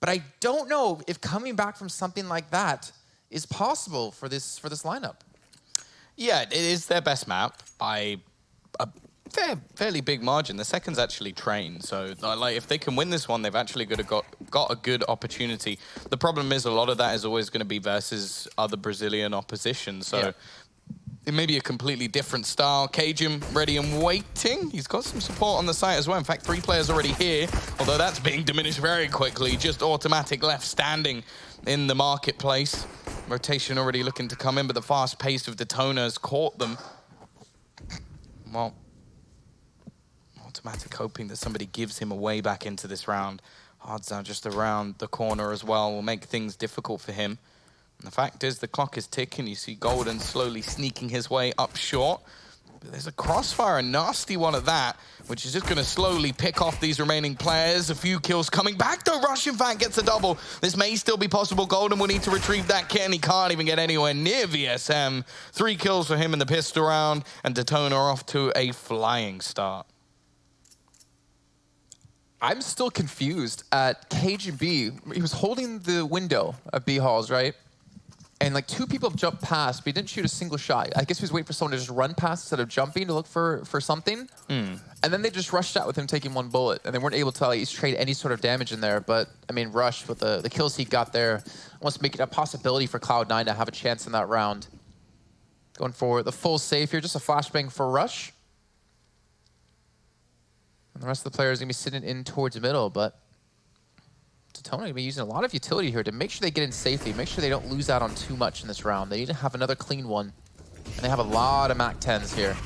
But I don't know if coming back from something like that is possible for this lineup. Yeah, it is their best map by a fairly big margin. The second's actually trained, so like if they can win this one, they've actually got a good opportunity. The problem is a lot of that is always going to be versus other Brazilian opposition, so it may be a completely different style. Cajun ready and waiting. He's got some support on the site as well. In fact, 3 players already here, although that's being diminished very quickly. Just automatic left standing in the marketplace. Rotation already looking to come in, but the fast pace of Detona has caught them. Well, automatic hoping that somebody gives him a way back into this round. Hard's now just around the corner as well will make things difficult for him. And the fact is the clock is ticking. You see Golden slowly sneaking his way up short. But there's a crossfire, a nasty one at that, which is just going to slowly pick off these remaining players. A few kills coming back, though. Rush, in fact, gets a double. This may still be possible. Golden will need to retrieve that kit, and he can't even get anywhere near VSM. 3 kills for him in the pistol round, and Detona off to a flying start. I'm still confused at KGB. He was holding the window of B halls, right? And like 2 people have jumped past, but he didn't shoot a single shot. I guess he was waiting for someone to just run past instead of jumping to look for something. And then they just rushed out with him taking 1 bullet, and they weren't able to at least trade any sort of damage in there. But I mean, Rush with the kills he got there almost make it a possibility for Cloud9 to have a chance in that round. Going for the full save here, just a flashbang for Rush. And the rest of the players are going to be sitting in towards the middle, but Detona going to be using a lot of utility here to make sure they get in safely, make sure they don't lose out on too much in this round. They need to have another clean one. And they have a lot of MAC-10s here.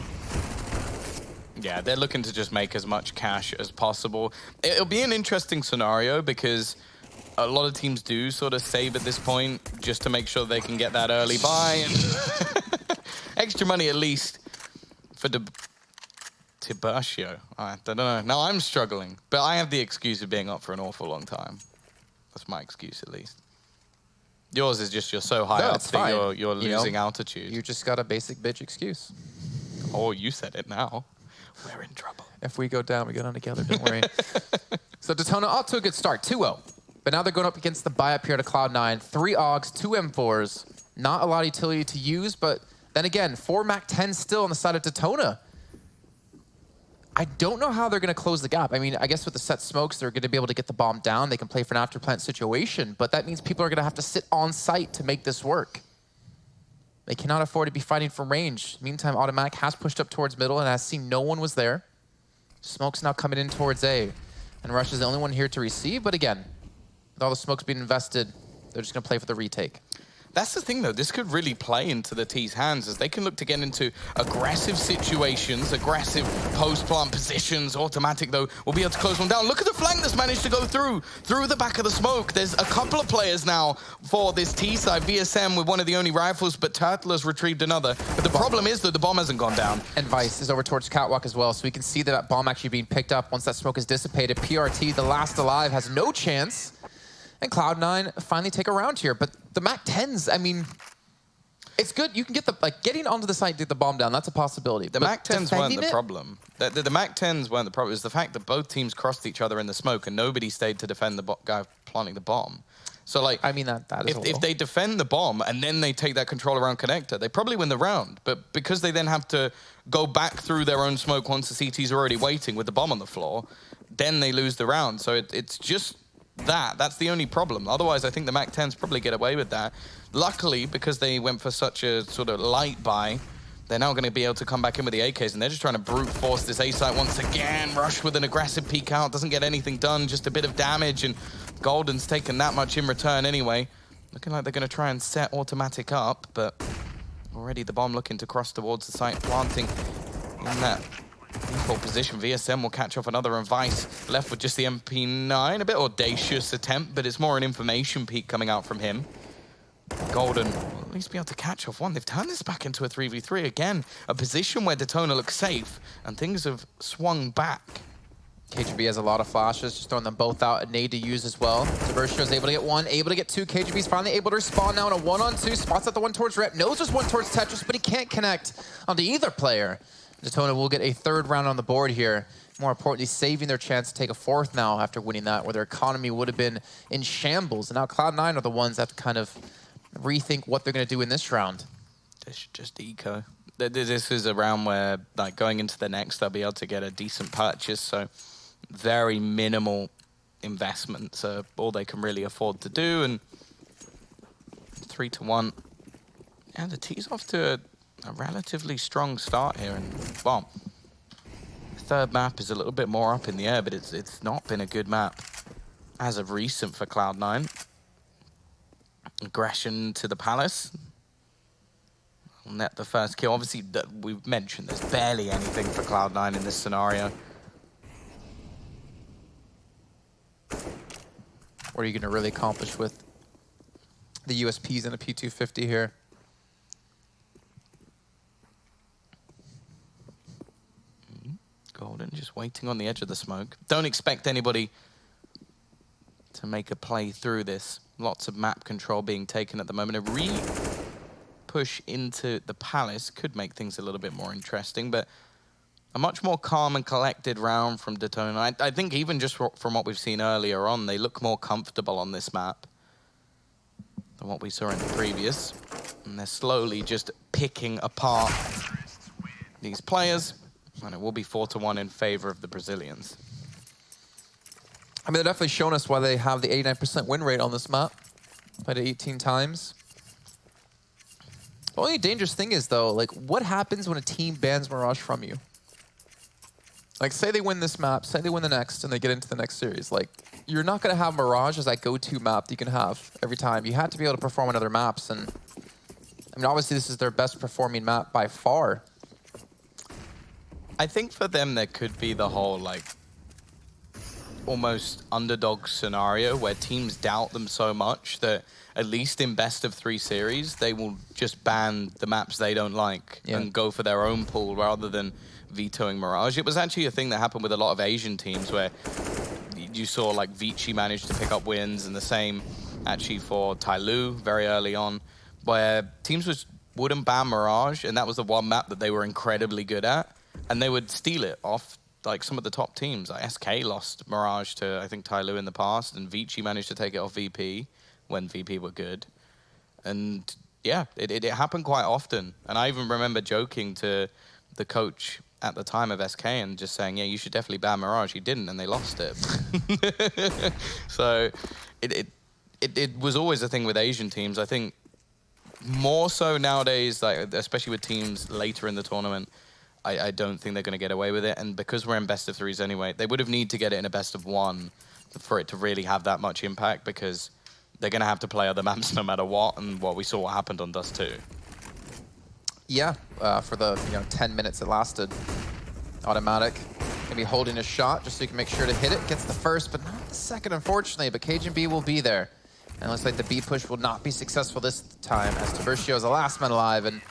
Yeah, they're looking to just make as much cash as possible. It'll be an interesting scenario because a lot of teams do sort of save at this point just to make sure they can get that early buy. And extra money at least for Tiburcio. I don't know. Now I'm struggling, but I have the excuse of being up for an awful long time. That's my excuse, at least. Yours is just you're so high up that you're losing altitude. You just got a basic bitch excuse. Oh, you said it now. We're in trouble. If we go down, we go down together. Don't worry. So Detona off to a good start, 2-0. But now they're going up against the buy-up here to Cloud9. 3 AUGs, 2 M4s. Not a lot of utility to use, but then again, 4 MAC-10s still on the side of Detona. I don't know how they're going to close the gap. I mean, I guess with the set smokes, they're going to be able to get the bomb down. They can play for an after-plant situation, but that means people are going to have to sit on site to make this work. They cannot afford to be fighting from range. Meantime, Automatic has pushed up towards middle and has seen no one was there. Smoke's now coming in towards A. And Rush is the only one here to receive, but again, with all the smokes being invested, they're just going to play for the retake. That's the thing, though. This could really play into the T's hands as they can look to get into aggressive situations, aggressive post-plant positions. Automatic, though, will be able to close one down. Look at the flank that's managed to go through the back of the smoke. There's a couple of players now for this T side. VSM with one of the only rifles, but Turtle has retrieved another. But the problem is that the bomb hasn't gone down. And Vice is over towards Catwalk as well, so we can see that bomb actually being picked up once that smoke is dissipated. PRT, the last alive, has no chance. And Cloud9 finally take a round here. But the MAC-10s, I mean, it's good. You can get the, like, getting onto the site to get the bomb down. That's a possibility. The MAC-10s weren't the problem. The MAC-10s weren't the problem. It was the fact that both teams crossed each other in the smoke and nobody stayed to defend the guy planting the bomb. So, like, I mean, that is if they defend the bomb and then they take that control around connector, they probably win the round. But because they then have to go back through their own smoke once the CT's already waiting with the bomb on the floor, then they lose the round. So it's just that's the only problem. Otherwise, I think the MAC-10s probably get away with that. Luckily, because they went for such a sort of light buy, they're now going to be able to come back in with the AKs, and they're just trying to brute force this A site once again. Rush with an aggressive peek out, doesn't get anything done, just a bit of damage, and Golden's taken that much in return anyway. Looking like they're going to try and set Automatic up, but already the bomb looking to cross towards the site, planting in that default position. VSM will catch off another, and Vice left with just the MP9. A bit audacious attempt, but it's more an information peek coming out from him. Golden will at least be able to catch off one. They've turned this back into a 3v3 again. A position where Detona looks safe, and things have swung back. KGB has a lot of flashes, just throwing them both out. A nade to use as well. Tiburcio is able to get 1, able to get 2. KGB's finally able to respond now in a 1-on-2. Spots out the one towards Rep, knows there's one towards Tetris, but he can't connect onto either player. Detona will get a 3rd round on the board here. more importantly, saving their chance to take a fourth now after winning that, where their economy would have been in shambles. And now Cloud9 are the ones that have to kind of rethink what they're going to do in this round. They should just eco. This is a round where, like, going into the next, they'll be able to get a decent purchase. So very minimal investments are all they can really afford to do. And 3-1. Yeah, the T's off to a relatively strong start here. And, well, the third map is a little bit more up in the air, but it's not been a good map as of recent for Cloud9. Aggression to the Palace. Net the first kill. Obviously, we've mentioned there's barely anything for Cloud9 in this scenario. What are you going to really accomplish with the USPs in a P250 here? Golden just waiting on the edge of the smoke. Don't expect anybody to make a play through this. Lots of map control being taken at the moment. A push into the Palace could make things a little bit more interesting, but a much more calm and collected round from Detona. I think even just from what we've seen earlier on, they look more comfortable on this map than what we saw in the previous. And they're slowly just picking apart these players, and it will be 4-1 in favor of the Brazilians. I mean, they're definitely showing us why they have the 89% win rate on this map. Played it 18 times. The only dangerous thing is, though, like, what happens when a team bans Mirage from you? Like, say they win this map, say they win the next, and they get into the next series. Like, you're not going to have Mirage as that go-to map that you can have every time. You have to be able to perform on other maps, and I mean, obviously, this is their best performing map by far. I think for them, there could be the whole, like, almost underdog scenario where teams doubt them so much that at least in best of 3 series, they will just ban the maps they don't like and go for their own pool rather than vetoing Mirage. It was actually a thing that happened with a lot of Asian teams where you saw like Vici managed to pick up wins, and the same actually for Tyloo very early on, where teams just wouldn't ban Mirage, and that was the one map that they were incredibly good at, and they would steal it off like some of the top teams. Like SK lost Mirage to, I think, Tyloo in the past, and Vici managed to take it off VP when VP were good. And yeah, it happened quite often. And I even remember joking to the coach at the time of SK and just saying, yeah, you should definitely ban Mirage. He didn't, and they lost it. So it was always a thing with Asian teams. I think more so nowadays, like especially with teams later in the tournament, I don't think they're going to get away with it. And because we're in best of 3s anyway, they would have need to get it in a best of 1 for it to really have that much impact, because they're going to have to play other maps no matter what, and what we saw what happened on Dust 2. Yeah, for the 10 minutes it lasted. Automatic. Gonna be holding a shot just so you can make sure to hit it. Gets the first, but not the second, unfortunately. But Cajun B will be there. And it looks like the B push will not be successful this time, as Tiburcio is the last man alive. And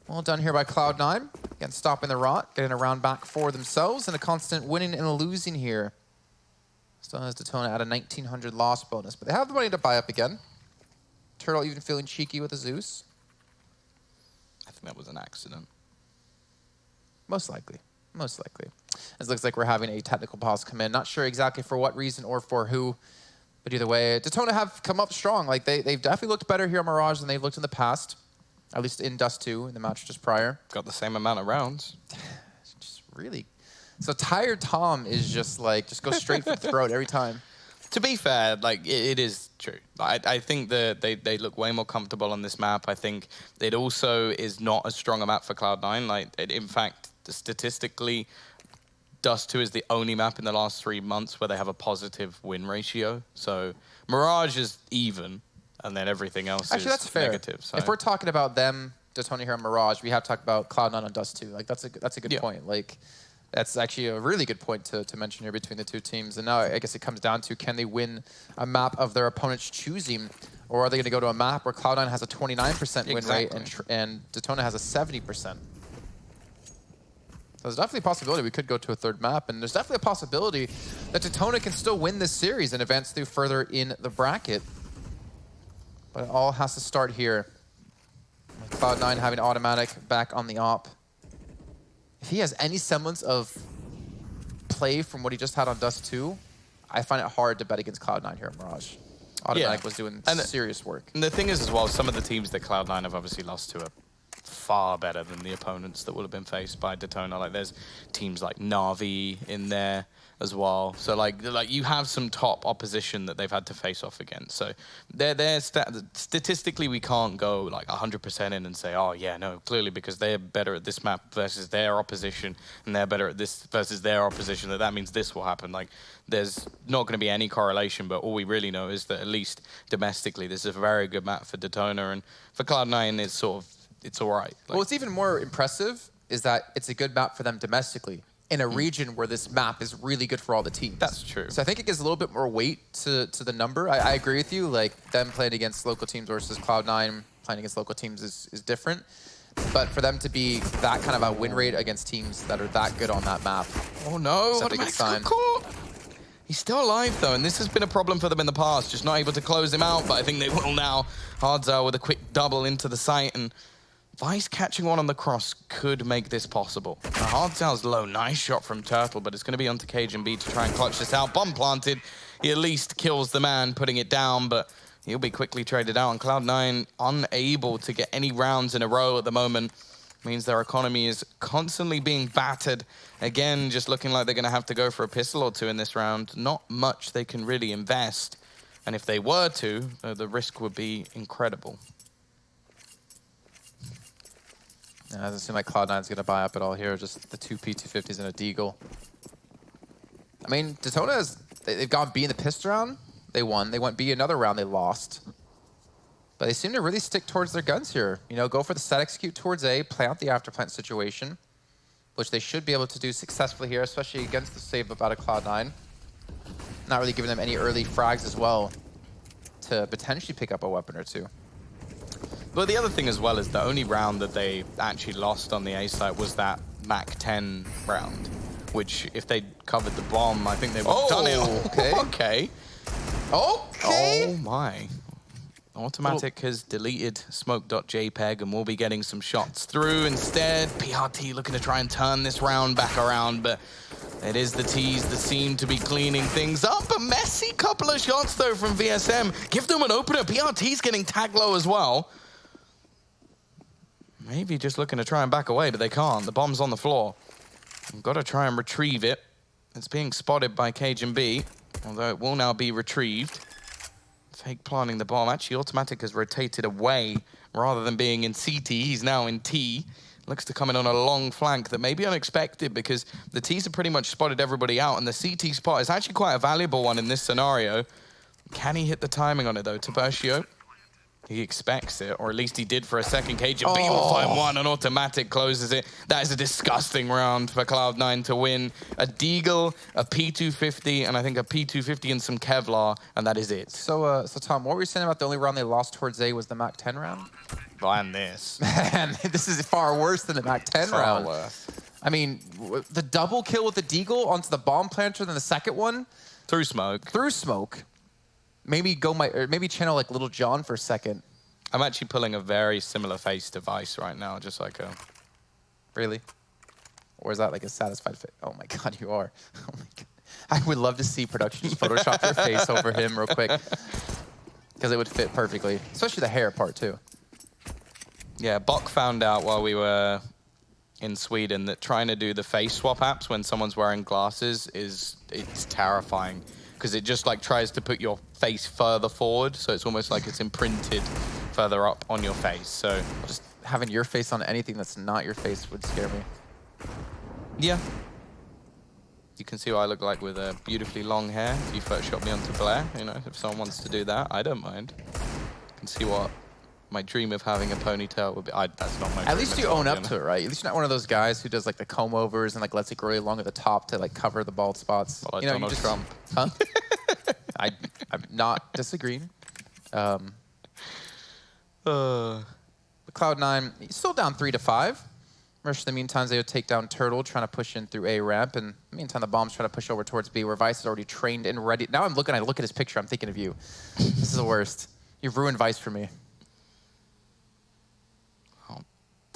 well done here by Cloud9. Again, stopping the rot, getting a round back for themselves, and a constant winning and a losing here. Still has Detona at a 1900 loss bonus, but they have the money to buy up again. Turtle even feeling cheeky with a Zeus. I think that was an accident. Most likely. Most likely. It looks like we're having a technical pause come in. Not sure exactly for what reason or for who, but either way, Detona have come up strong. Like they've definitely looked better here on Mirage than they've looked in the past. At least in Dust 2, in the match just prior. Got the same amount of rounds. Just really. So Tired Tom is just like, just go straight for the throat every time. To be fair, like it is true. I think that they look way more comfortable on this map. I think it also is not as strong a map for Cloud9. Like in fact, statistically, Dust 2 is the only map in the last 3 months where they have a positive win ratio. So Mirage is even, and then everything else actually, is that's fair. negative. So. If we're talking about them, Detona here on Mirage, we have to talk about Cloud9 on Dust 2. Like that's a good point. Like that's actually a really good point to mention here between the two teams. And now I guess it comes down to, can they win a map of their opponent's choosing, or are they going to go to a map where Cloud9 has a 29% win rate and Detona has a 70%? So there's definitely a possibility we could go to a third map, and there's definitely a possibility that Detona can still win this series and advance through further in the bracket. But it all has to start here. With Cloud9 having automatic back on the op. If he has any semblance of play from what he just had on Dust 2, I find it hard to bet against Cloud9 here at Mirage. Automatic was doing serious work. And the thing is as well, some of the teams that Cloud9 have obviously lost to are far better than the opponents that would have been faced by Detona. Like there's teams like Na'Vi in there as well. So like you have some top opposition that they've had to face off against. So they're statistically we can't go like 100% in and say, oh yeah, no, clearly because they're better at this map versus their opposition and they're better at this versus their opposition, that means this will happen. Like there's not going to be any correlation, but all we really know is that at least domestically this is a very good map for Detona, and for Cloud9 it's sort of it's all right. Well, what's even more impressive is that it's a good map for them domestically in a region where this map is really good for all the teams. That's true. So I think it gives a little bit more weight to the number. I agree with you. Like them playing against local teams versus Cloud9 playing against local teams is different. But for them to be that kind of a win rate against teams that are that good on that map, oh no, what a good sign. He's still alive though, and this has been a problem for them in the past, just not able to close him out, but I think they will now. Hardzow with a quick double into the site, and Vice catching one on the cross could make this possible. Now, Hardzow's low, nice shot from Turtle, but it's going to be onto KGB to try and clutch this out. Bomb planted, he at least kills the man, putting it down, but he'll be quickly traded out. And Cloud9 unable to get any rounds in a row at the moment. Means their economy is constantly being battered. Again, just looking like they're going to have to go for a pistol or two in this round. Not much they can really invest. And if they were to, the risk would be incredible. Yeah, it doesn't seem like Cloud9's going to buy up at all here. Just the two P250s and a Deagle. I mean, Detona, they've gone B in the pissed round. They won. They went B another round. They lost. But they seem to really stick towards their guns here. You know, go for the set execute towards A, play out the afterplant situation, which they should be able to do successfully here, especially against the save up out of Cloud9. Not really giving them any early frags as well to potentially pick up a weapon or two. But the other thing as well is the only round that they actually lost on the A site was that Mach 10 round, which if they'd covered the bomb, I think they would have done it. Okay. Okay. Okay. Oh my. Automatic has deleted smoke.jpg and we'll be getting some shots through instead. PRT looking to try and turn this round back around, but it is the T's that seem to be cleaning things up. A messy couple of shots though from VSM. Give them an opener. PRT's getting tagged low as well. Maybe just looking to try and back away, but they can't. The bomb's on the floor. We've got to try and retrieve it. It's being spotted by KGB, although it will now be retrieved. Fake planting the bomb. Actually, Automatic has rotated away rather than being in CT. He's now in T. Looks to come in on a long flank that may be unexpected because the T's have pretty much spotted everybody out, and the CT spot is actually quite a valuable one in this scenario. Can he hit the timing on it, though? Tiburcio? He expects it, or at least he did for a second. KGB will find one, and Automatic closes it. That is a disgusting round for Cloud9 to win. A Deagle, a P250, and I think a P250 and some Kevlar, and that is it. So Tom, what were you saying about the only round they lost towards A was the Mach 10 round? And this. Man, this is far worse than the Mach 10 round. Far worse. I mean, the double kill with the Deagle onto the bomb planter, then the second one. Through smoke. Through smoke. Maybe maybe channel like Little John for a second. I'm actually pulling a very similar face device right now, just like a... Really? Or is that like a satisfied face? Oh my God, you are. Oh my God. I would love to see production just Photoshop your face over him real quick. Because it would fit perfectly. Especially the hair part too. Yeah, Bok found out while we were in Sweden that trying to do the face swap apps when someone's wearing glasses it's terrifying. Because it just like tries to put your face further forward, so it's almost like it's imprinted further up on your face. So just having your face on anything that's not your face would scare me. Yeah. You can see what I look like with beautifully long hair. If you Photoshop me onto Blair, you know, if someone wants to do that, I don't mind. You can see what my dream of having a ponytail would be. That's not my dream. At least you own up to it, right? At least you're not one of those guys who does like the comb overs and like lets it grow really long at the top to like cover the bald spots. Well, you know, Donald Trump. Huh? I'm not disagreeing. Cloud9, he's still down 3-5. Mirage, in the meantime, they would take down Turtle, trying to push in through A ramp, and in the meantime, the bomb's trying to push over towards B, where Vice is already trained and ready. Now I look at his picture, I'm thinking of you. This is the worst. You've ruined Vice for me.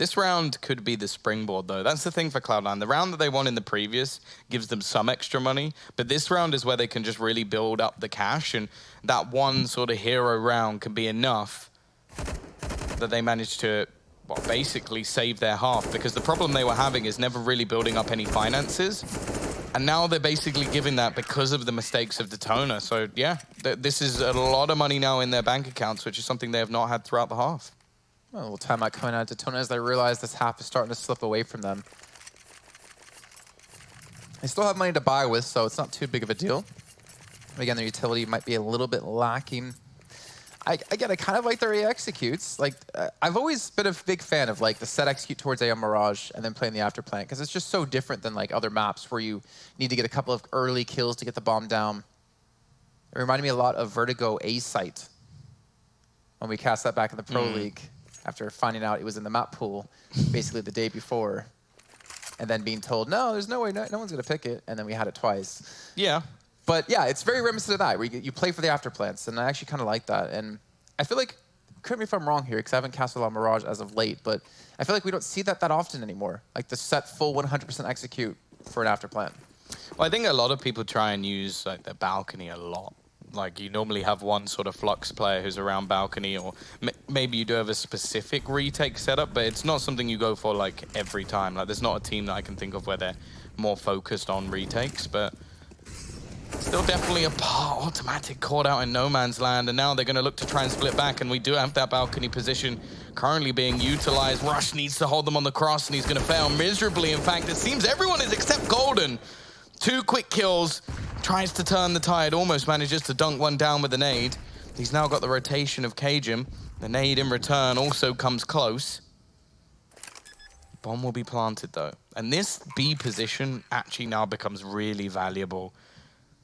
This round could be the springboard, though. That's the thing for Cloud9. The round that they won in the previous gives them some extra money, but this round is where they can just really build up the cash, and that one sort of hero round can be enough that they manage to, well, basically save their half, because the problem they were having is never really building up any finances, and now they're basically giving that because of the mistakes of Detona. So, yeah, this is a lot of money now in their bank accounts, which is something they have not had throughout the half. Well, a little timeout coming out of Detona as they realize this half is starting to slip away from them. They still have money to buy with, so it's not too big of a deal. But again, their utility might be a little bit lacking. I kind of like their A executes. Like, I've always been a big fan of like the set execute towards A on Mirage and then playing the afterplant, because it's just so different than like other maps where you need to get a couple of early kills to get the bomb down. It reminded me a lot of Vertigo A site when we cast that back in the Pro League after finding out it was in the map pool basically the day before, and then being told, no, there's no way, no one's going to pick it, and then we had it twice. Yeah. But yeah, it's very reminiscent of that, where you play for the afterplants, and I actually kind of like that. And I feel like, correct me if I'm wrong here, because I haven't cast a lot of Mirage as of late, but I feel like we don't see that often anymore, like the set full 100% execute for an afterplant. Well, I think a lot of people try and use like their balcony a lot. Like, you normally have one sort of Flux player who's around balcony, or maybe you do have a specific retake setup, but it's not something you go for like every time. Like, there's not a team that I can think of where they're more focused on retakes, but still definitely a automatic caught out in no man's land, and now they're going to look to try and split back, and we do have that balcony position currently being utilized. Rush needs to hold them on the cross, and he's going to fail miserably. In fact, it seems everyone is except Golden. 2 quick kills, tries to turn the tide, almost manages to dunk one down with a nade. He's now got the rotation of Cajun. The nade in return also comes close. Bomb will be planted though. And this B position actually now becomes really valuable.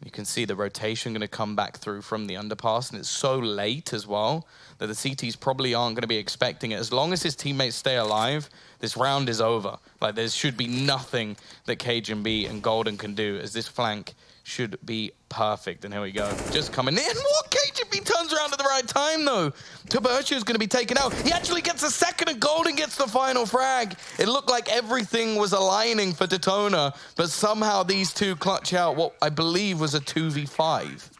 You can see the rotation going to come back through from the underpass, and it's so late as well that the CTs probably aren't going to be expecting it. As long as his teammates stay alive, this round is over. Like, there should be nothing that Cajun B and Golden can do, as this flank should be perfect. And here we go, just coming in. What? Cajun B turns around at the right time though. Tubertio's going to be taken out. He actually gets a second, and Golden gets the final frag. It looked like everything was aligning for Detona, but somehow these two clutch out what I believe was a 2v5.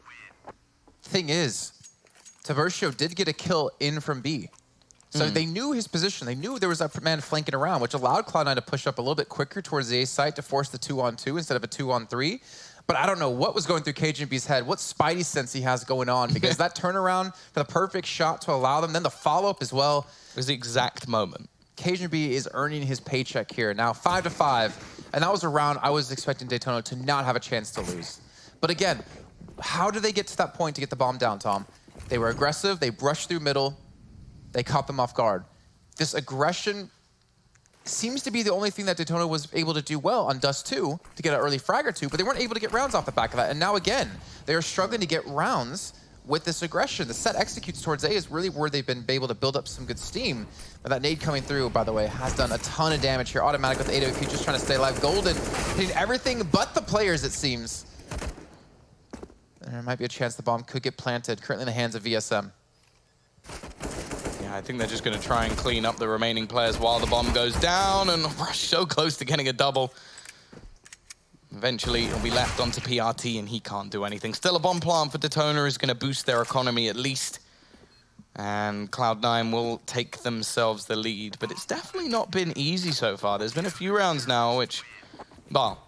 Thing is, Tubertio did get a kill in from B. So they knew his position. They knew there was a man flanking around, which allowed Cloud9 to push up a little bit quicker towards the A site to force the 2-on-2 instead of a 2-on-3. But I don't know what was going through Cajun B's head, what spidey sense he has going on, because that turnaround for the perfect shot to allow them, then the follow-up as well. It was the exact moment. Cajun B is earning his paycheck here. Now 5-5, and that was a round I was expecting Detona to not have a chance to lose. But again, how did they get to that point to get the bomb down, Tom? They were aggressive, they brushed through middle, they caught them off guard. This aggression seems to be the only thing that Detona was able to do well on Dust 2 to get an early frag or two, but they weren't able to get rounds off the back of that. And now again, they are struggling to get rounds with this aggression. The set executes towards A is really where they've been able to build up some good steam. But that nade coming through, by the way, has done a ton of damage here. Automatic with AWP just trying to stay alive. Golden hitting everything but the players, it seems. And there might be a chance the bomb could get planted, currently in the hands of VSM. Yeah, I think they're just going to try and clean up the remaining players while the bomb goes down, and Rush so close to getting a double. Eventually, he'll be left onto PRT, and he can't do anything. Still a bomb plant for Detona is going to boost their economy at least. And Cloud9 will take themselves the lead. But it's definitely not been easy so far. There's been a few rounds now which, well,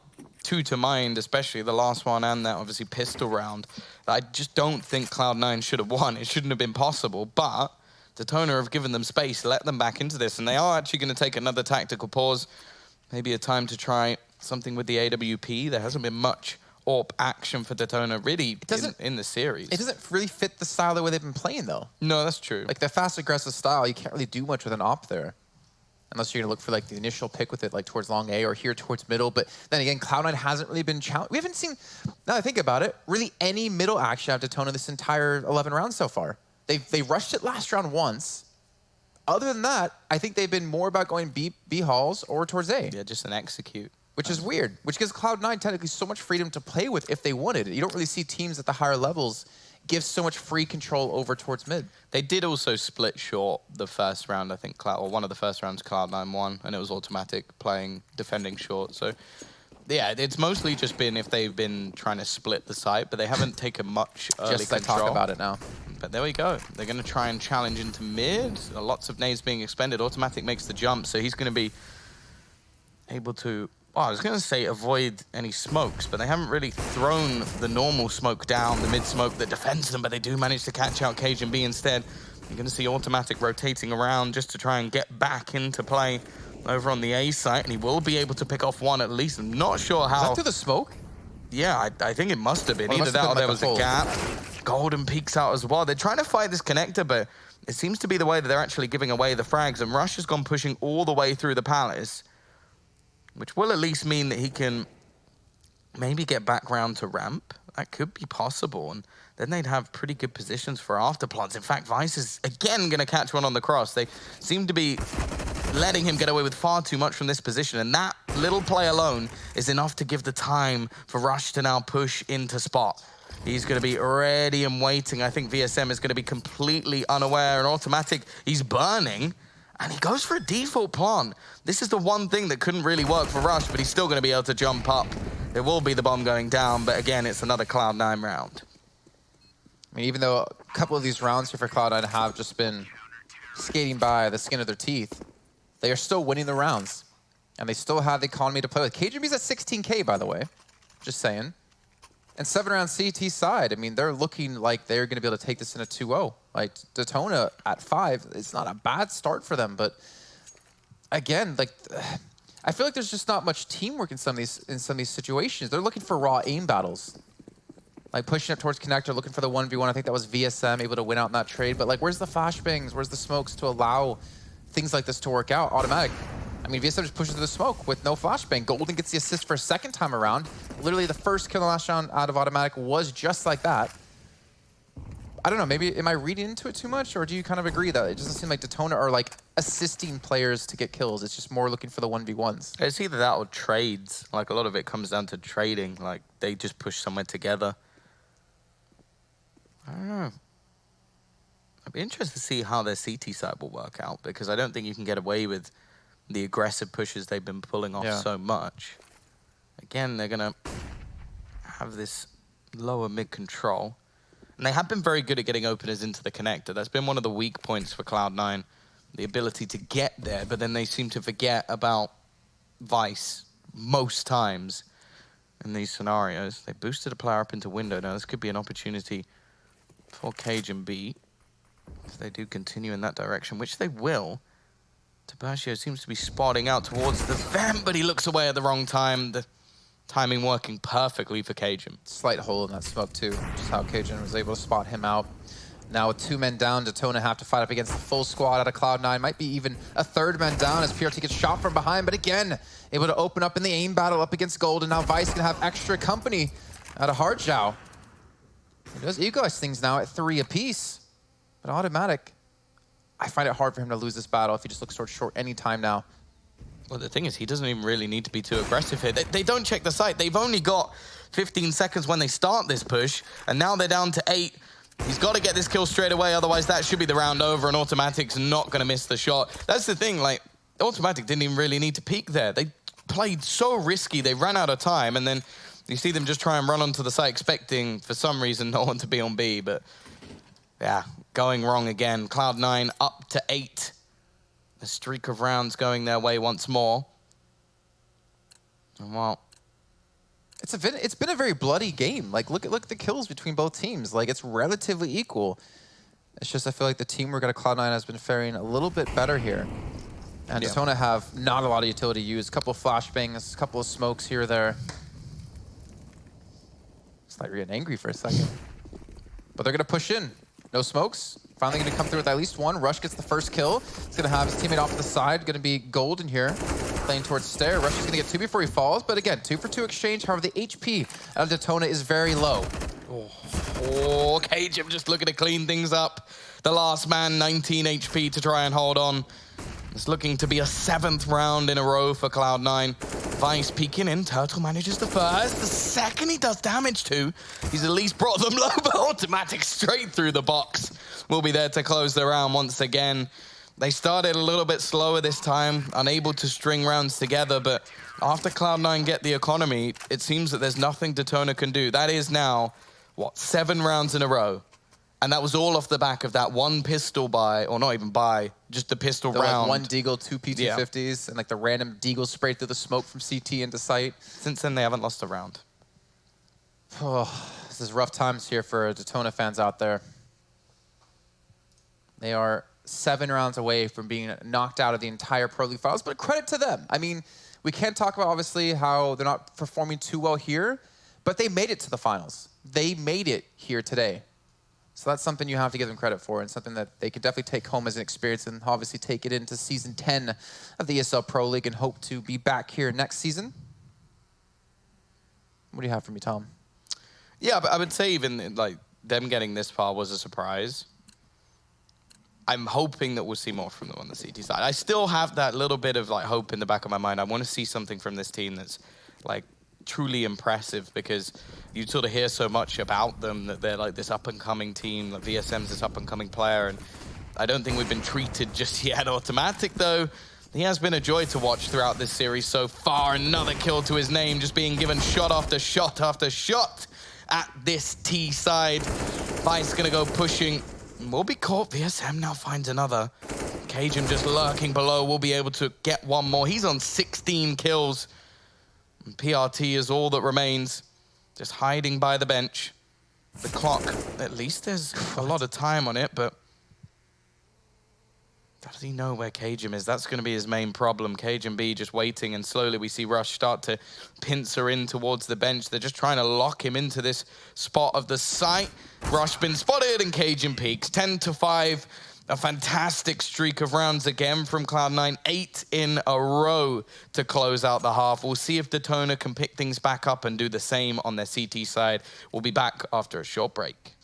2 to mind, especially the last one and that obviously pistol round, that I just don't think Cloud9 should have won. It shouldn't have been possible, but Detona have given them space, let them back into this, and they are actually going to take another tactical pause. Maybe a time to try something with the AWP. There hasn't been much AWP action for Detona really in the series. It doesn't really fit the style the way they've been playing, though. No, that's true. Like, the fast, aggressive style, you can't really do much with an AWP there. Unless you're going to look for, like, the initial pick with it, like, towards long A or here towards middle. But then again, Cloud9 hasn't really been challenged. We haven't seen, now that I think about it, really any middle action out of Detona this entire 11 rounds so far. They rushed it last round once. Other than that, I think they've been more about going B halls or towards A. Yeah, just an execute. Which is weird, which gives Cloud9 technically so much freedom to play with if they wanted. You don't really see teams at the higher levels gives so much free control over towards mid. They did also split short the first round, I think, or one of the first rounds Cloud9 won, and it was automatic defending short. So, yeah, it's mostly just been if they've been trying to split the site, but they haven't taken much early Just control. talk about it now. But there we go. They're going to try and challenge into mid. Lots of nades being expended. Automatic makes the jump, so he's going to be able to... Well, I was going to say avoid any smokes, but they haven't really thrown the normal smoke down, the mid smoke that defends them, but they do manage to catch out Cage and B instead. You're going to see Automatic rotating around just to try and get back into play over on the A site, and he will be able to pick off one at least. I'm not sure how... Is that through the smoke? Yeah, I think it must have been. Well, Either that or there was a full gap. Golden peeks out as well. They're trying to fight this connector, but it seems to be the way that they're actually giving away the frags, and Rush has gone pushing all the way through the Palace, which will at least mean that he can maybe get back round to ramp. That could be possible, and then they'd have pretty good positions for afterplots. In fact, Vice is again going to catch one on the cross. They seem to be letting him get away with far too much from this position, and that little play alone is enough to give the time for Rush to now push into spot. He's going to be ready and waiting. I think VSM is going to be completely unaware, and Automatic, he's burning, and he goes for a default plant. This is the one thing that couldn't really work for Rush, but he's still going to be able to jump up. It will be the bomb going down, but again, it's another Cloud9 round. I mean, even though a couple of these rounds here for Cloud9 have just been skating by the skin of their teeth, they are still winning the rounds, and they still have the economy to play with. KGB's at 16K, by the way, just saying. And 7-round CT side, I mean, they're looking like they're going to be able to take this in a 2-0. Like, Detona at 5, it's not a bad start for them, but again, like, I feel like there's just not much teamwork in some of these situations. They're looking for raw aim battles. Like, pushing up towards connector, looking for the 1v1. I think that was VSM able to win out in that trade, but like, where's the flashbangs? Where's the smokes to allow things like this to work out? Automatic. I mean, VSM just pushes through the smoke with no flashbang. Golden gets the assist for a second time around. Literally the first kill in the last round out of Automatic was just like that. I don't know, maybe am I reading into it too much, or do you kind of agree that it doesn't seem like Detona are like assisting players to get kills? It's just more looking for the 1v1s. It's either that or trades. Like, a lot of it comes down to trading. Like, they just push somewhere together. I don't know. I'd be interested to see how their CT side will work out, because I don't think you can get away with the aggressive pushes they've been pulling off so much. Again, they're going to have this lower mid control. And they have been very good at getting openers into the connector. That's been one of the weak points for Cloud9, the ability to get there, but then they seem to forget about Vice most times in these scenarios. They boosted a player up into window. Now, this could be an opportunity for Cage and B if they do continue in that direction, which they will. Tabashio seems to be spotting out towards the vent, but he looks away at the wrong time. The timing working perfectly for Cajun. Slight hole in that smoke too, just how Cajun was able to spot him out. Now with 2 men down, Detona have to fight up against the full squad out of Cloud9. Might be even a 3rd man down as PRT gets shot from behind, but again, able to open up in the aim battle up against Gold, and now Vice can have extra company out of Hardjow. He does equalize things now at 3 apiece, but Automatic, I find it hard for him to lose this battle if he just looks towards short any time now. Well, the thing is, he doesn't even really need to be too aggressive here. They don't check the site. They've only got 15 seconds when they start this push, and now they're down to 8. He's got to get this kill straight away, otherwise that should be the round over, and Automatic's not going to miss the shot. That's the thing, like, Automatic didn't even really need to peek there. They played so risky, they ran out of time, and then you see them just try and run onto the site expecting, for some reason, no one to be on B, but yeah, going wrong again. Cloud9 up to 8. The streak of rounds going their way once more. And well, it's been a very bloody game. Like, look at the kills between both teams. Like, it's relatively equal. It's just I feel like the teamwork at Cloud9 has been faring a little bit better here. And Detona have not a lot of utility use. A couple of flashbangs, a couple of smokes here or there. It's like we're getting angry for a second. But they're going to push in. No smokes. Finally going to come through with at least 1. Rush gets the first kill. He's going to have his teammate off to the side. Going to be Golden here, playing towards Stair. Rush is going to get 2 before he falls. But again, 2 for 2 exchange. However, the HP out of Detona is very low. Oh, Cajun just looking to clean things up. The last man, 19 HP to try and hold on. It's looking to be a 7th round in a row for Cloud9. Vice peeking in, Turtle manages the first. The second he does damage to, he's at least brought them low, but automatic straight through the box. Will be there to close the round once again. They started a little bit slower this time, unable to string rounds together, but after Cloud9 get the economy, it seems that there's nothing Detona can do. That is now, what, 7 rounds in a row. And that was all off the back of that one pistol buy, or not even buy, just the pistol round. Like one Deagle, 2 PT50s, and like the random Deagle spray through the smoke from CT into sight. Since then, they haven't lost a round. Oh, this is rough times here for Detona fans out there. They are 7 rounds away from being knocked out of the entire Pro League finals, but credit to them. I mean, we can't talk about, obviously, how they're not performing too well here, but they made it to the finals. They made it here today. So that's something you have to give them credit for, and something that they could definitely take home as an experience, and obviously take it into Season 10 of the ESL Pro League and hope to be back here next season. What do you have for me, Tom? Yeah, but I would say even like them getting this far was a surprise. I'm hoping that we'll see more from them on the CT side. I still have that little bit of like hope in the back of my mind. I want to see something from this team that's like truly impressive, because you sort of hear so much about them, that they're like this up-and-coming team, like VSM's this up-and-coming player, and I don't think we've been treated just yet. Automatic, though, he has been a joy to watch throughout this series so far. Another kill to his name, just being given shot after shot after shot at this T side. Vice gonna go pushing. Will be caught. VSM now finds another. Cajun just lurking below. Will be able to get one more. He's on 16 kills. And PRT is all that remains. Just hiding by the bench. The clock, at least there's a lot of time on it, but does he know where Cajun is? That's going to be his main problem. Cajun B just waiting, and slowly we see Rush start to pincer in towards the bench. They're just trying to lock him into this spot of the site. Rush been spotted, and Cajun peaks. 10-5, a fantastic streak of rounds again from Cloud9. 8 in a row to close out the half. We'll see if Detona can pick things back up and do the same on their CT side. We'll be back after a short break.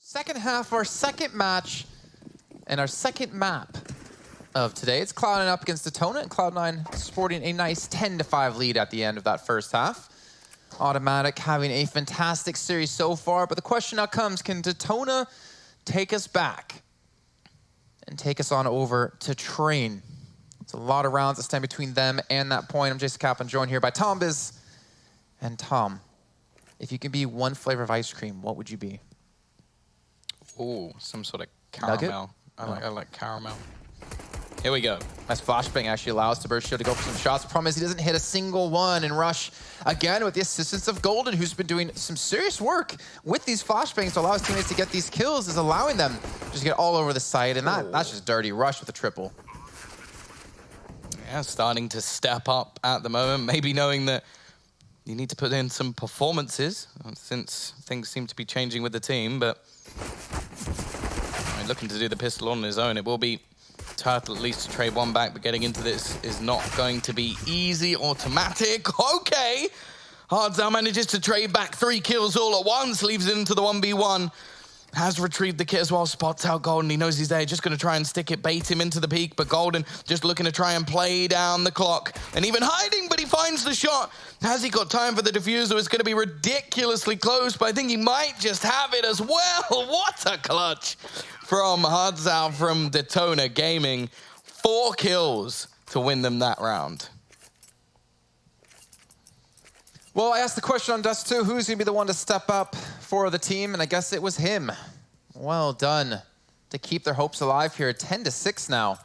Second half, our second match, and our second map of today. It's Cloud9 up against Detona, and Cloud9 sporting a nice 10-5 lead at the end of that first half. Automatic having a fantastic series so far, but the question now comes, can Detona take us back and take us on over to Train. It's a lot of rounds that stand between them and that point. I'm Jason Kaplan, joined here by Tom Biz. And Tom, if you could be one flavor of ice cream, what would you be? Ooh, some sort of caramel. I like caramel. Here we go. Nice flashbang actually allows Tiburcio to go for some shots. The problem is he doesn't hit a single one. And Rush, again, with the assistance of Golden, who's been doing some serious work with these flashbangs to allow his teammates to get these kills, is allowing them just to get all over the site. And that's just dirty. Rush with a triple. Yeah, starting to step up at the moment. Maybe knowing that you need to put in some performances since things seem to be changing with the team. But looking to do the pistol on his own. It will be Turtle at least to trade one back, but getting into this is not going to be easy. Automatic, okay. Hardzal manages to trade back 3 kills all at once, leaves it into the 1v1. Has retrieved the kit as well, spots out Golden. He knows he's there, just going to try and stick it, bait him into the peak, but Golden just looking to try and play down the clock. And even hiding, but he finds the shot. Has he got time for the diffuser? It's going to be ridiculously close, but I think he might just have it as well. What a clutch from Hardzal from Detona Gaming. 4 kills to win them that round. Well, I asked the question on Dust 2, who's going to be the one to step up for the team? And I guess it was him. Well done to keep their hopes alive here. 10-6 now.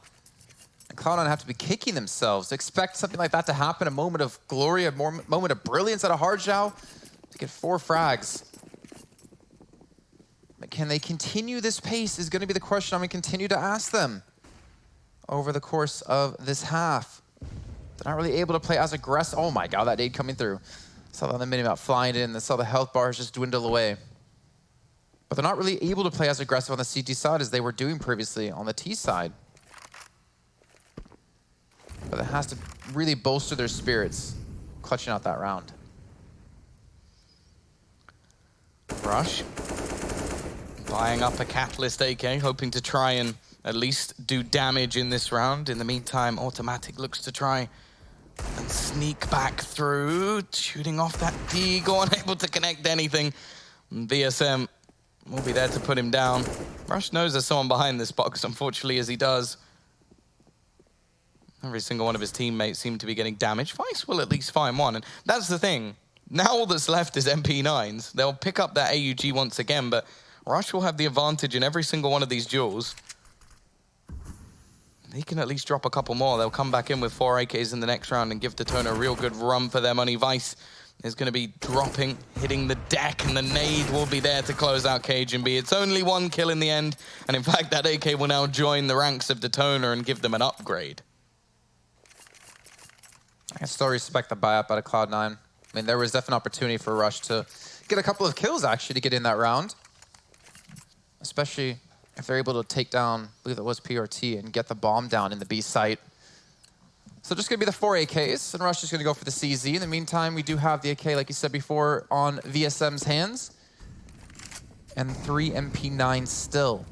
And Cloud9 have to be kicking themselves. To expect something like that to happen, a moment of glory, a moment of brilliance out of Hardzal to get 4 frags. But can they continue this pace is going to be the question I'm going to continue to ask them over the course of this half. They're not really able to play as aggressive. Oh my God, that nade coming through. Saw that on the minimap flying in. They saw the health bars just dwindle away. But they're not really able to play as aggressive on the CT side as they were doing previously on the T side. But it has to really bolster their spirits, clutching out that round. Rush. Buying up a Catalyst AK, hoping to try and at least do damage in this round. In the meantime, Automatic looks to try and sneak back through, shooting off that Deagle, unable to connect anything. And VSM will be there to put him down. Rush knows there's someone behind this box, unfortunately, as he does. Every single one of his teammates seem to be getting damaged. Vice will at least find one, and that's the thing. Now all that's left is MP9s. They'll pick up that AUG once again, but Rush will have the advantage in every single one of these duels. He can at least drop a couple more. They'll come back in with 4 AKs in the next round and give Detona a real good run for their money. Vice is going to be dropping, hitting the deck, and the nade will be there to close out KGB. It's only 1 kill in the end, and in fact, that AK will now join the ranks of Detona and give them an upgrade. I can still respect the buy-up out of Cloud9. I mean, there was definitely an opportunity for Rush to get a couple of kills, actually, to get in that round. Especially if they're able to take down, I believe it was PRT, and get the bomb down in the B site. So just going to be the 4 AKs, and Rush is going to go for the CZ. In the meantime, we do have the AK, like you said before, on VSM's hands. And 3 MP9 still.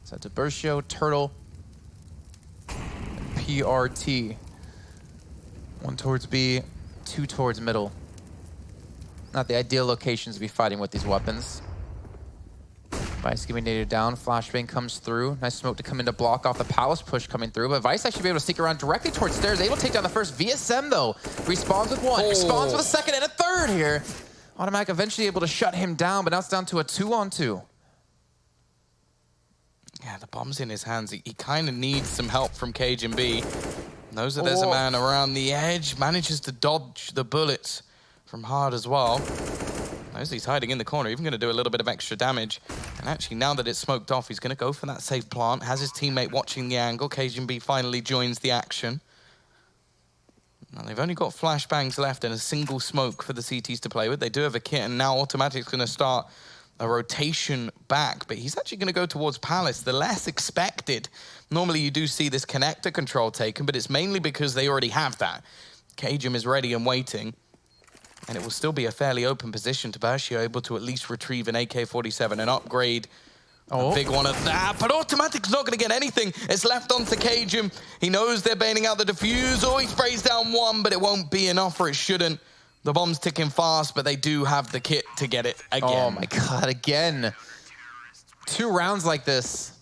So Tiburcio, Turtle, and PRT. 1 towards B, 2 towards middle. Not the ideal locations to be fighting with these weapons. Vice getting naded down, flashbang comes through. Nice smoke to come in to block off the Palace push coming through, but Vice actually be able to sneak around directly towards stairs. Able to take down the first. VSM though, respawns with 1, respawns with a second and a third here. Automatic eventually able to shut him down, but now it's down to a 2-on-2. Yeah, the bomb's in his hands. He kind of needs some help from KGB. Knows that there's a man around the edge, manages to dodge the bullets from Hard as well. Knows he's hiding in the corner, even going to do a little bit of extra damage. And actually, now that it's smoked off, he's going to go for that safe plant. Has his teammate watching the angle. KGB finally joins the action. Now, they've only got flashbangs left and a single smoke for the CTs to play with. They do have a kit, and now Automatic's going to start a rotation back, but he's actually going to go towards Palace, the less expected. Normally, you do see this connector control taken, but it's mainly because they already have that. Cajun is ready and waiting. And it will still be a fairly open position. Tiburcio able to at least retrieve an AK-47 and upgrade. A big one at that, but Automatic's not going to get anything. It's left onto Cajun. He knows they're baiting out the diffuse. Oh, he sprays down 1, but it won't be enough, or it shouldn't. The bomb's ticking fast, but they do have the kit to get it again. Oh my God, again. 2 rounds like this.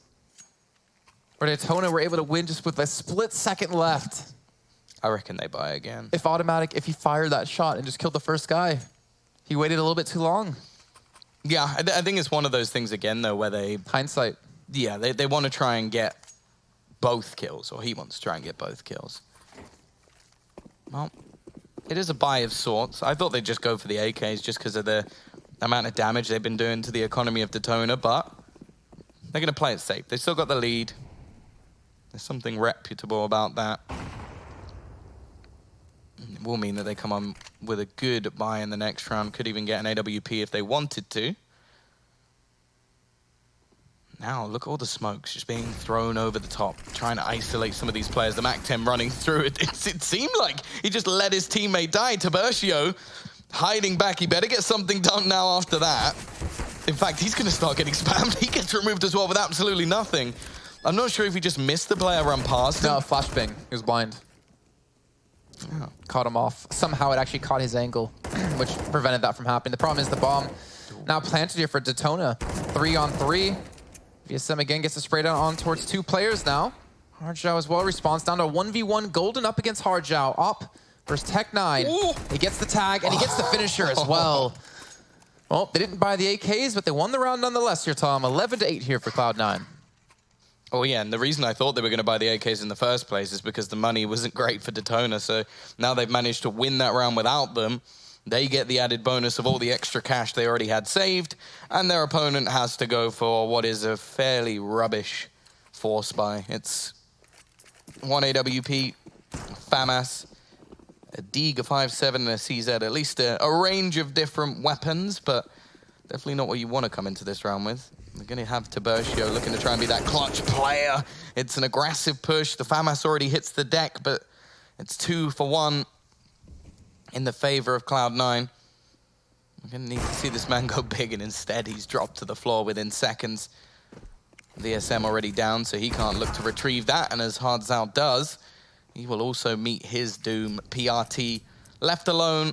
But Detona were able to win just with a split second left. I reckon they buy again. If Automatic, if he fired that shot and just killed the first guy, he waited a little bit too long. Yeah, I think it's one of those things again, though, where they... Hindsight. Yeah, they want to try and get both kills, or he wants to try and get both kills. Well, it is a buy of sorts. I thought they'd just go for the AKs just because of the amount of damage they've been doing to the economy of Detona, but they're going to play it safe. They've still got the lead. There's something reputable about that. It will mean that they come on with a good buy in the next round. Could even get an AWP if they wanted to. Now, look at all the smokes just being thrown over the top, trying to isolate some of these players. The MAC-10 running through it. It seemed like he just let his teammate die. Tiburcio hiding back. He better get something done now after that. In fact, he's going to start getting spammed. He gets removed as well with absolutely nothing. I'm not sure if he just missed the player run past him. No, flashbang. He was blind. Oh. Caught him off. Somehow it actually caught his angle, which prevented that from happening. The problem is the bomb now planted here for Detona. 3-on-3. VSM again gets a spray down on towards 2 players now. Hardjow as well responds down to 1v1. Golden up against Hardjow. Op versus Tech9. Ooh. He gets the tag and he gets the finisher as well. Well, they didn't buy the AKs, but they won the round nonetheless here, Tom. 11-8 here for Cloud9. Oh, yeah, and the reason I thought they were going to buy the AKs in the first place is because the money wasn't great for Detona, so now they've managed to win that round without them. They get the added bonus of all the extra cash they already had saved, and their opponent has to go for what is a fairly rubbish force buy. It's 1 AWP, FAMAS, a DIG, a 5.7, and a CZ, at least a range of different weapons, but definitely not what you want to come into this round with. We're going to have Tiburcio looking to try and be that clutch player. It's an aggressive push. The FAMAS already hits the deck, but it's 2 for 1 in the favor of Cloud9. We're going to need to see this man go big, and instead he's dropped to the floor within seconds. VSM already down, so he can't look to retrieve that, and as Hardzow does, he will also meet his doom. PRT left alone,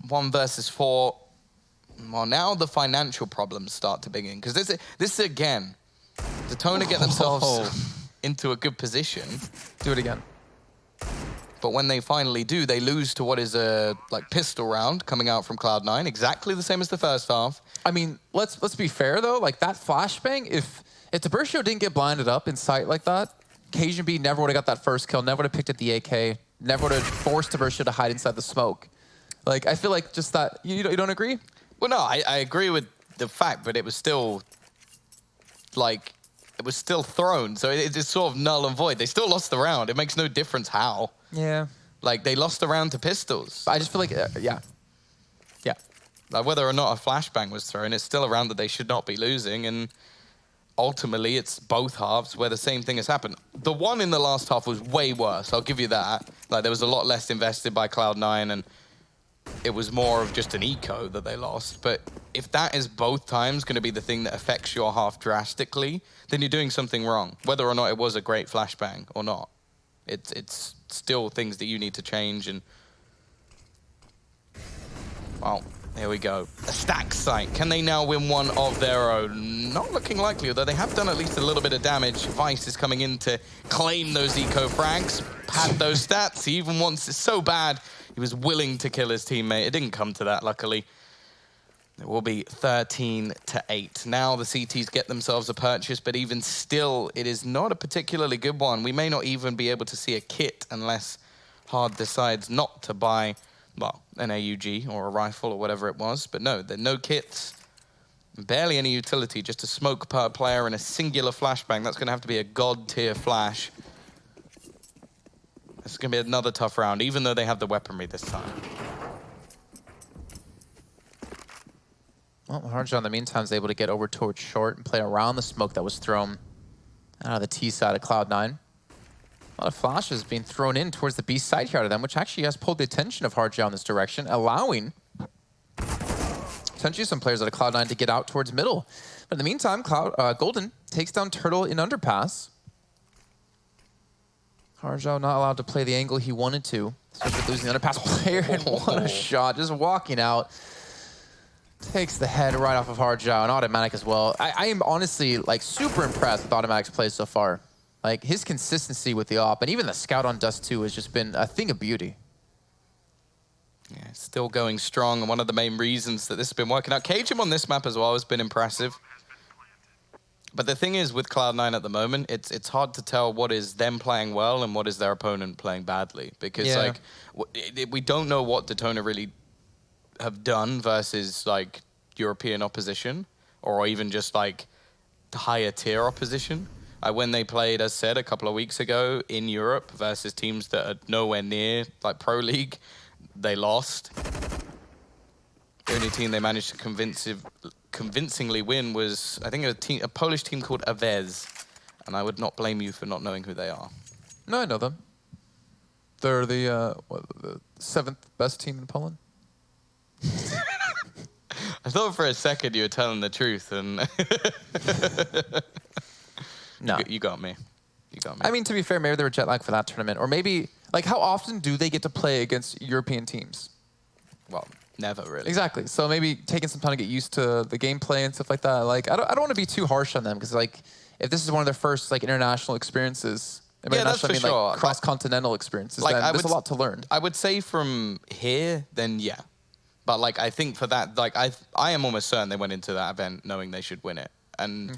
1 versus 4. Well, now the financial problems start to begin, because this again, Detona get themselves into a good position. Do it again. But when they finally do, they lose to what is a pistol round coming out from Cloud9, exactly the same as the first half. I mean, let's be fair though. Like that flashbang, if Tiburcio didn't get blinded up in sight like that, Cajun B never would have got that first kill, never would have picked at the AK, never would have forced Tiburcio to hide inside the smoke. Like I feel like just that. You don't agree? Well, no, I agree with the fact, but it was still it was still thrown, so it's sort of null and void. They still lost the round. It makes no difference how. Yeah. Like, they lost the round to pistols. I just feel like, yeah. Like, whether or not a flashbang was thrown, it's still a round that they should not be losing, and ultimately, it's both halves where the same thing has happened. The one in the last half was way worse, I'll give you that. Like, there was a lot less invested by Cloud9, and it was more of just an eco that they lost. But if that is both times going to be the thing that affects your half drastically, then you're doing something wrong, whether or not it was a great flashbang or not. It's still things that you need to change. And well, here we go. A stack site. Can they now win one of their own? Not looking likely, although they have done at least a little bit of damage. Vice is coming in to claim those eco frags, pad those stats. He even wants it so bad. He was willing to kill his teammate. It didn't come to that, luckily. It will be 13-8. Now the CTs get themselves a purchase, but even still, it is not a particularly good one. We may not even be able to see a kit unless Hard decides not to buy, well, an AUG or a rifle or whatever it was. But no, there are no kits, barely any utility, just a smoke per player and a singular flashbang. That's going to have to be a god-tier flash. It's going to be another tough round, even though they have the weaponry this time. Well, Hardjow in the meantime is able to get over towards short and play around the smoke that was thrown out of the T side of Cloud9. A lot of flashes being thrown in towards the B side here out of them, which actually has pulled the attention of Hardjow in this direction, allowing potentially some players out of Cloud9 to get out towards middle. But in the meantime, Golden takes down Turtle in underpass. Hardjow not allowed to play the angle he wanted to, especially losing the underpass player. And what a shot, just walking out. Takes the head right off of Hardjow, and Automatic as well. I am honestly like super impressed with Automatic's play so far. Like, his consistency with the op, and even the scout on Dust 2 has just been a thing of beauty. Yeah, still going strong, and one of the main reasons that this has been working out. Cajun on this map as well has been impressive. But the thing is, with Cloud9 at the moment, it's hard to tell what is them playing well and what is their opponent playing badly. Because, like, we don't know what Detona really have done versus, like, European opposition, or even just, like, higher tier opposition. When they played, as said, a couple of weeks ago in Europe versus teams that are nowhere near, like, Pro League, they lost. The only team they managed to convincingly win was, I think, a Polish team called Aves. And I would not blame you for not knowing who they are. No, I know them. They're the 7th best team in Poland. I thought for a second you were telling the truth, and no, you got me. You got me. I mean, to be fair, maybe they were jet lag for that tournament, or maybe like how often do they get to play against European teams? Well, never really. Exactly. So maybe taking some time to get used to the gameplay and stuff like that. Like I don't want to be too harsh on them because like if this is one of their first like international experiences, that's for sure. Like cross-continental experiences, like, then there's a lot to learn. I would say from here, then yeah. But like I think for that, like I am almost certain they went into that event knowing they should win it. And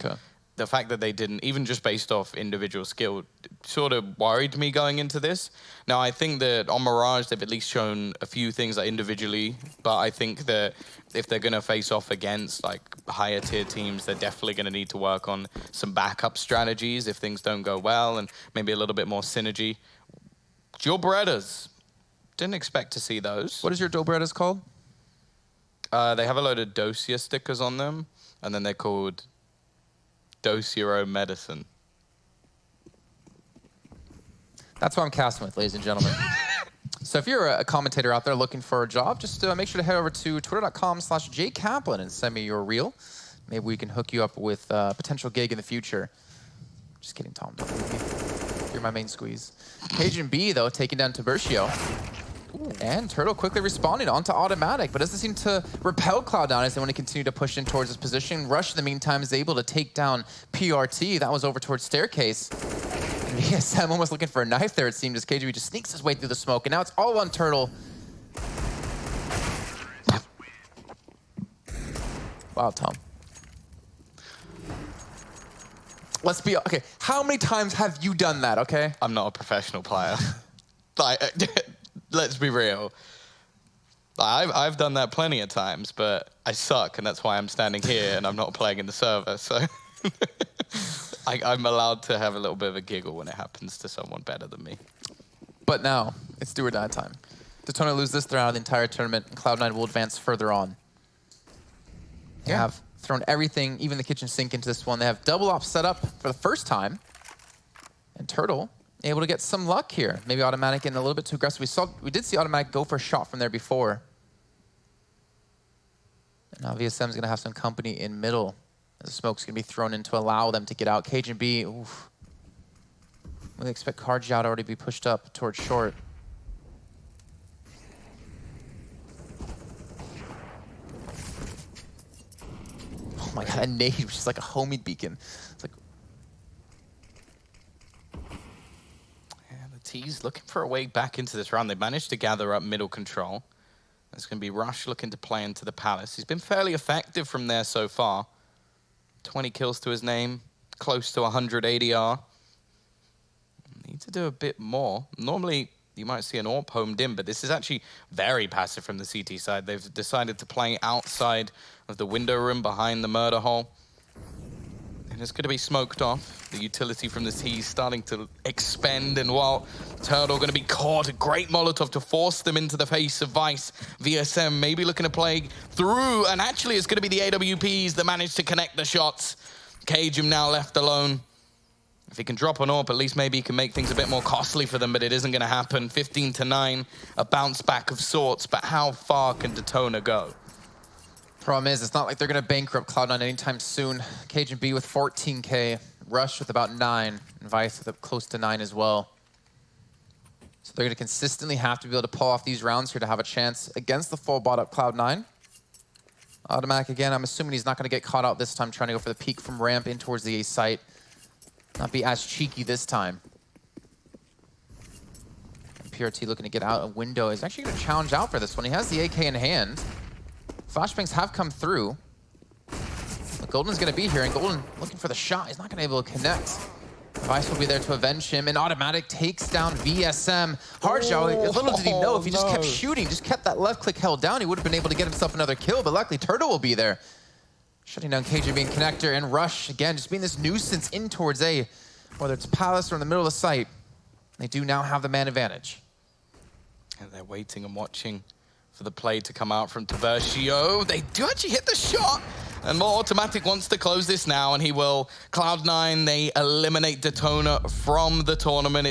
the fact that they didn't, even just based off individual skill, sort of worried me going into this. Now, I think that on Mirage, they've at least shown a few things like individually, but I think that if they're going to face off against like higher tier teams, they're definitely going to need to work on some backup strategies if things don't go well, and maybe a little bit more synergy. Dual Berettas. Didn't expect to see those. What is your Dual Berettas called? They have a load of dossier stickers on them, and then they're called Dosiro Medicine. That's what I'm casting with, ladies and gentlemen. So if you're a commentator out there looking for a job, just make sure to head over to twitter.com/jkaplan and send me your reel. Maybe we can hook you up with a potential gig in the future. Just kidding, Tom. Don't leave me. You're my main squeeze. Cajun B, though, taking down Tiburcio. And Turtle quickly responding onto automatic, but doesn't seem to repel Cloud9 as they want to continue to push in towards his position. Rush, in the meantime, is able to take down PRT. That was over towards Staircase. And ESM almost looking for a knife there, it seemed, as KGB just sneaks his way through the smoke. And now it's all on Turtle. Wow, Tom. Let's be, okay, how many times have you done that, okay? I'm not a professional player. Like, let's be real. I've done that plenty of times, but I suck, and that's why I'm standing here and I'm not playing in the server. So I'm allowed to have a little bit of a giggle when it happens to someone better than me. But now it's do or die time. Detona lose this, they're out of the entire tournament, and Cloud9 will advance further on. They have thrown everything, even the kitchen sink, into this one. They have double op set up for the first time, and Turtle able to get some luck here. Maybe automatic getting a little bit too aggressive. We did see automatic go for a shot from there before. And now VSM's gonna have some company in middle. The smoke's gonna be thrown in to allow them to get out. Cajun B, oof. We expect Karjao to already be pushed up towards short. Oh my god, a nade, which is like a homie beacon. It's like, T's looking for a way back into this round. They managed to gather up middle control. It's going to be Rush looking to play into the Palace. He's been fairly effective from there so far. 20 kills to his name, close to 100 ADR. Need to do a bit more. Normally, you might see an AWP homed in, but this is actually very passive from the CT side. They've decided to play outside of the window room behind the murder hole. And it's going to be smoked off. The utility from the T starting to expend, and while Turtle going to be caught, a great Molotov to force them into the face of Vice. VSM maybe looking to play through, and actually it's going to be the AWPs that manage to connect the shots. Cajun now left alone. If he can drop an AWP, at least maybe he can make things a bit more costly for them, but it isn't going to happen. 15-9, a bounce back of sorts, but how far can Detona go? Problem is, it's not like they're going to bankrupt Cloud9 anytime soon. Cajun B with 14K, Rush with about 9, and Vice with close to 9 as well. So they're going to consistently have to be able to pull off these rounds here to have a chance against the full bot up Cloud9. Automatic again, I'm assuming he's not going to get caught out this time trying to go for the peek from ramp in towards the A site. not be as cheeky this time. PRT looking to get out a window. He's actually going to challenge out for this one. He has the AK in hand. Flashbangs have come through. But Golden's going to be here, and Golden looking for the shot. He's not going to be able to connect. Vice will be there to avenge him, and Automatic takes down VSM. Hardshell, little did he know, if he just kept shooting, just kept that left click held down, he would have been able to get himself another kill, but luckily Turtle will be there. Shutting down KJ being connector, and Rush, again, just being this nuisance in towards A, whether it's Palace or in the middle of the site. They do now have the man advantage. And they're waiting and watching for the play to come out from Taversio. They do actually hit the shot. And more Automatic wants to close this now, and he will. Cloud9, they eliminate Detona from the tournament.